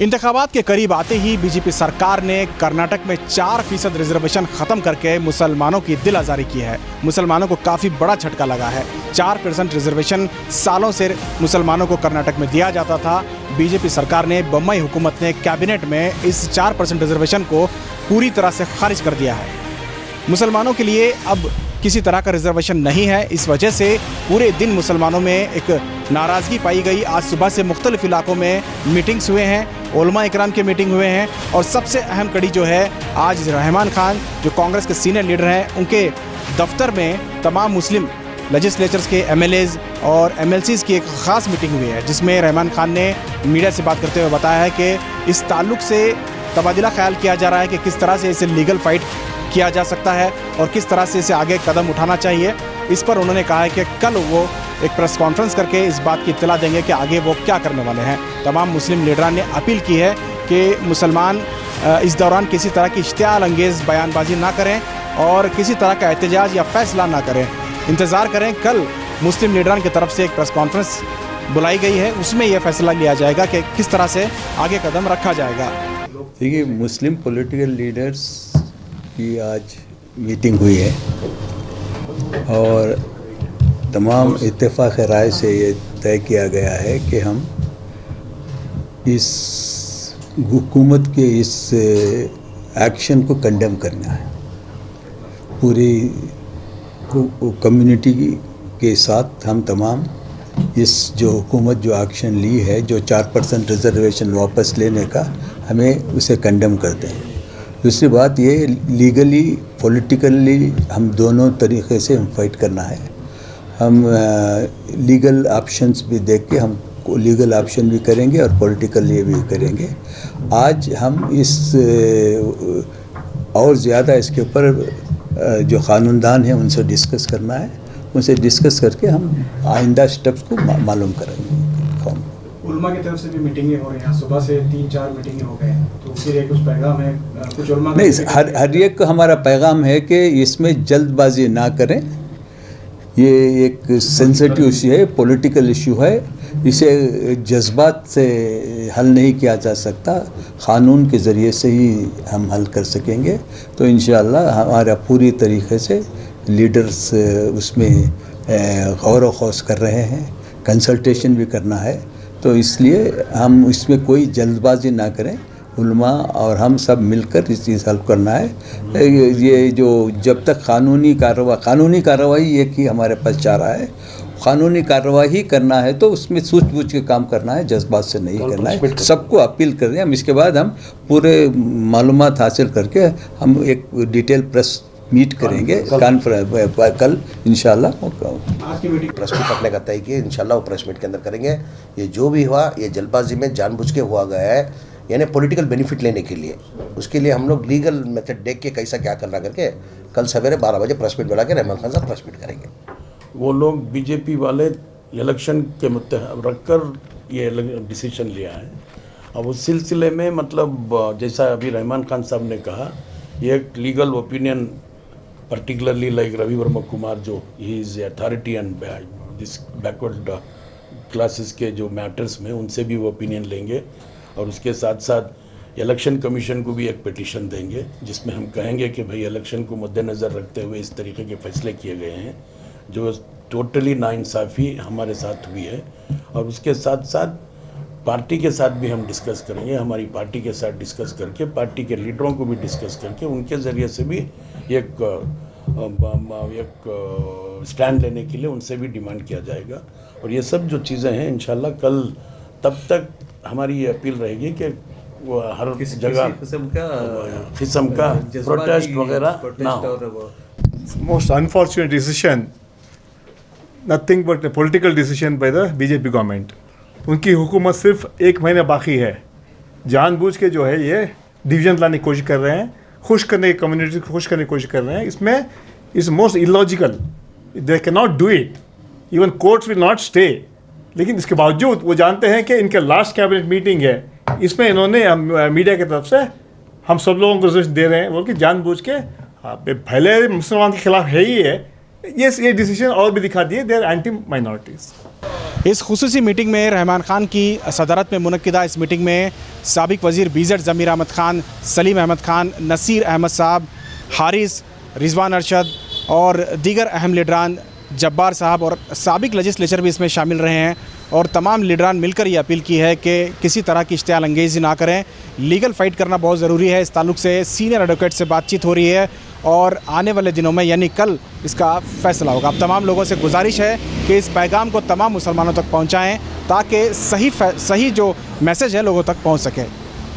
इंतखाबात के करीब आते ही बीजेपी सरकार ने कर्नाटक में 4% रिजर्वेशन खत्म करके मुसलमानों की दिल आज़ारी की है। मुसलमानों को काफ़ी बड़ा झटका लगा है। 4% रिजर्वेशन सालों से मुसलमानों को कर्नाटक में दिया जाता था। बीजेपी सरकार ने, बम्बई हुकूमत ने कैबिनेट में इस 4% रिजर्वेशन को पूरी तरह से खारिज कर दिया है। मुसलमानों के लिए अब किसी तरह का रिजर्वेशन नहीं है। इस वजह से पूरे दिन मुसलमानों में एक नाराज़गी पाई गई। आज सुबह से मुख्तलिफ इलाकों में मीटिंग्स हुए हैं, उलमा इकराम के मीटिंग हुए हैं और सबसे अहम कड़ी जो है, आज रहमान खान जो कांग्रेस के सीनियर लीडर हैं, उनके दफ्तर में तमाम मुस्लिम लेजिस्लेचर्स के एमएलएज और एमएलसीज़ की एक ख़ास मीटिंग हुई है, जिसमें रहमान खान ने मीडिया से बात करते हुए बताया है कि इस ताल्लुक़ से तबादला ख्याल किया जा रहा है कि किस तरह से इसे लीगल फाइट किया जा सकता है और किस तरह से इसे आगे कदम उठाना चाहिए। इस पर उन्होंने कहा है कि कल वो एक प्रेस कॉन्फ्रेंस करके इस बात की इत्तला देंगे कि आगे वो क्या करने वाले हैं। तमाम मुस्लिम लीडरान ने अपील की है कि मुसलमान इस दौरान किसी तरह की इश्तियाल अंगेज़ बयानबाजी ना करें और किसी तरह का एहतजाज या फैसला ना करें। इंतज़ार करें, कल मुस्लिम लीडरान की तरफ से एक प्रेस कॉन्फ्रेंस बुलाई गई है, उसमें यह फैसला लिया जाएगा कि किस तरह से आगे कदम रखा जाएगा। देखिए, मुस्लिम पॉलिटिकल लीडर्स की आज मीटिंग हुई है और तमाम इत्तेफाक राय से ये तय किया गया है कि हम इस हुकूमत के इस एक्शन को कंडेम करना है। पूरी कम्युनिटी के साथ हम तमाम इस जो हुकूमत जो एक्शन ली है, जो 4% रिजर्वेशन वापस लेने का, हमें उसे कंडेम करते हैं। दूसरी बात ये, लीगली पॉलिटिकली हम दोनों तरीक़े से हम फाइट करना है। हम लीगल ऑप्शंस भी देख के हम लीगल ऑप्शन भी करेंगे और पॉलिटिकली भी करेंगे। आज हम इस और ज़्यादा इसके ऊपर जो क़ानूनदान हैं उनसे डिस्कस करना है। उनसे डिस्कस करके हम आइंदा स्टेप्स को मालूम करेंगे। उलमा की तरफ से भी मीटिंगें हो रही हैं, सुबह से 3-4 मीटिंगें हो गए हैं, तो उसके लिए कुछ पैगाम है? कुछ उलमा नहीं, हर एक को हमारा पैगाम है कि इसमें जल्दबाजी ना करें। ये एक सेंसिटिव इशू है, पॉलिटिकल इशू है, इसे जज्बात से हल नहीं किया जा सकता। क़ानून के ज़रिए से ही हम हल कर सकेंगे। तो इंशाअल्लाह हमारा पूरी तरीक़े से लीडर्स उसमें गौर व खौस कर रहे हैं, कंसल्टेशन भी करना है। तो इसलिए हम इसमें कोई जल्दबाजी ना करें। उलमा और हम सब मिलकर इस चीज़ हल करना है। ये जो जब तक कानूनी कार्रवाई एक ही हमारे पास चारा है। कानूनी कार्रवाई करना है तो उसमें सूझबूझ के काम करना है, जज्बात से नहीं करना है। सबको अपील कर रहे हैं हम। इसके बाद हम पूरे मालूमात हासिल करके हम एक डिटेल प्रेस मीट करेंगे कल इंशाल्लाह। आज की मीटिंग प्रेस मीट करने का तय किया, इंशाल्लाह वो प्रेस मीट के अंदर करेंगे। ये जो भी हुआ, ये जल्दबाजी में जानबूझ के हुआ गया है, यानी पॉलिटिकल बेनिफिट लेने के लिए। उसके लिए हम लोग लीगल मेथड देख के कैसा क्या करना करके कल सवेरे 12 बजे प्रेस मीट बुला के रहमान खान साहब प्रेस मीट करेंगे। वो लोग बीजेपी वाले इलेक्शन के मुद्दे रखकर ये डिसीजन लिया है। अब उस सिलसिले में मतलब जैसा अभी रहमान खान साहब ने कहा, ये एक legal opinion particularly like Ravi Verma Kumar, जो he is authority and this backward classes के जो मैटर्स में, उनसे भी वो ओपिनियन लेंगे और उसके साथ साथ इलेक्शन कमीशन को भी एक पिटीशन देंगे, जिसमें हम कहेंगे कि भाई इलेक्शन को मद्देनज़र रखते हुए इस तरीके के फैसले किए गए हैं जो टोटली नाइंसाफ़ी हमारे साथ हुई है। और उसके साथ साथ पार्टी के साथ भी हम डिस्कस करेंगे, हमारी पार्टी के साथ डिस्कस करके, पार्टी के लीडरों को भी डिस्कस करके, उनके ज़रिए से भी एक स्टैंड लेने के लिए उनसे भी डिमांड किया जाएगा। और ये सब जो चीज़ें हैं इंशाल्लाह कल तब तक हमारी ये अपील रहेगी कि वो हर जगह किस्म का प्रोटेस्ट वगैरह ना हो। Most unfortunate decision, nothing but a political decision by the BJP government. उनकी हुकूमत सिर्फ 1 महीना बाकी है। जानबूझ के जो है ये डिवीजन लाने की कोशिश कर रहे हैं, खुश करने की कम्युनिटी को खुश करने की कोशिश कर रहे हैं। इसमें इस most illogical, they can not do it, even courts will not stay. लेकिन इसके बावजूद वो जानते हैं कि इनका लास्ट कैबिनेट मीटिंग है, इसमें इन्होंने मीडिया की तरफ से हम सब लोगों को रिजर्वेशन दे रहे हैं बोल के जानबूझ के पहले मुसलमान के खिलाफ है ही है। ये डिसीजन और भी दिखा दिए, दे आर एंटी माइनॉरिटीज़। इस खुसूसी मीटिंग में रहमान खान की सदारत में मुनक्किदा इस मीटिंग में साबिक वज़ीर BZ ज़मीर अहमद खान, सलीम अहमद खान, नसीर अहमद साहब, हारिस, रिजवान अरशद और दीगर अहम लीडरान, जब्बार साहब और साबिक लेजिस्लेचर भी इसमें शामिल रहे हैं। और तमाम लीडरान मिलकर ये अपील की है कि किसी तरह की इश्तियाल अंगेज़ी ना करें, लीगल फ़ाइट करना बहुत ज़रूरी है। इस ताल्लुक से सीनियर एडवोकेट से बातचीत हो रही है और आने वाले दिनों में यानी कल इसका फ़ैसला होगा। अब तमाम लोगों से गुजारिश है कि इस पैगाम को तमाम मुसलमानों तक पहुँचाएँ ताकि सही जो मैसेज है लोगों तक पहुँच सके।